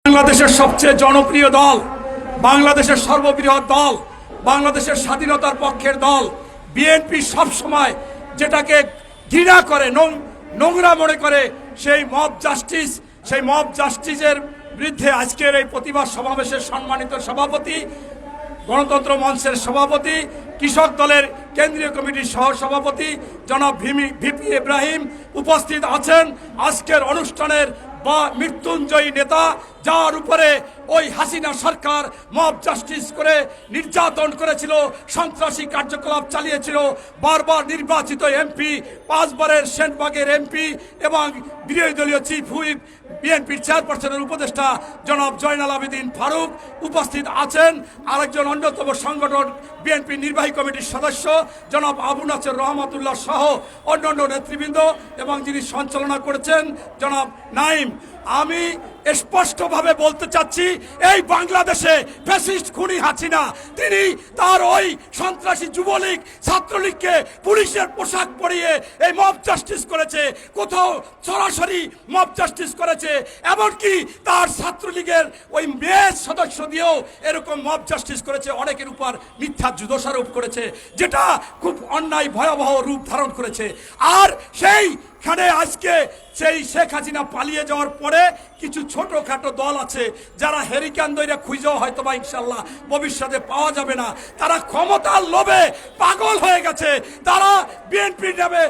বাংলাদেশের সবচেয়ে জনপ্রিয় দল, বাংলাদেশের সর্ববৃহৎ দল, বাংলাদেশের স্বাধীনতার পক্ষের দল বিএনপি সবসময় যেটাকে ঘৃণা করে, নোংরা মনে করে সেই মব জাস্টিসের বিরুদ্ধে আজকের এই প্রতিবাদ সমাবেশের সম্মানিত সভাপতি, গণতন্ত্র মঞ্চের সভাপতি, কৃষক দলের কেন্দ্রীয় কমিটির সহ সভাপতি জনাব ভিপি ইব্রাহিম উপস্থিত আছেন। আজকের অনুষ্ঠানের মৃত্যুঞ্জয়ী নেতা, যার উপরে ওই হাসিনা সরকার মব জাস্টিস করে নির্যাতন করেছিল, সন্ত্রাসী কার্যকলাপ চালিয়েছিল, বারবার নির্বাচিত এমপি, 5 বারের সেনবাগের এমপি এবং বিরোধী দলীয় চিফ হুইপ বিএনপির চেয়ারপারসনের উপদেষ্টা জনাব জয়নাল আবেদিন ফারুক উপস্থিত আছেন। আরেকজন অন্যতম সংগঠন বিএনপি নির্বাহী কমিটির সদস্য জনাব আবু নাসের রহমাতুল্লাহ সহ অন্যান্য নেতৃবৃন্দ এবং যিনি সঞ্চালনা করেছেন জনাব নাইম। আমি স্পষ্টভাবে বলতে চাচ্ছি, এই বাংলাদেশে ফ্যাসিস্ট খুনি হাসিনা তিনি তার ওই সন্ত্রাসী যুবলীগ ছাত্রলীগকে পুলিশের পোশাক পরিয়ে এই মব জাস্টিস করেছে, কোথাও সরাসরি মব জাস্টিস করেছে, এমনকি তার ছাত্রলীগের ওই মেয়ে সদস্য দিয়েও এরকম মব জাস্টিস করেছে, অনেকের উপর মিথ্যা দোষারোপ করেছে, যেটা খুব অন্যায় ভয়াবহ রূপ ধারণ করেছে। আর সেইখানে আজকে সেই শেখ হাসিনা পালিয়ে যাওয়ার পরে কিছু ছোটখাটো দল আছে যারা হেরিকেন দইরা খুঁজেও হয়তো বা ইনশাল্লাহ ভবিষ্যতে পাওয়া যাবে না, তারা ক্ষমতার লোভে পাগল হয়ে গেছে, তারা বিএনপির নামে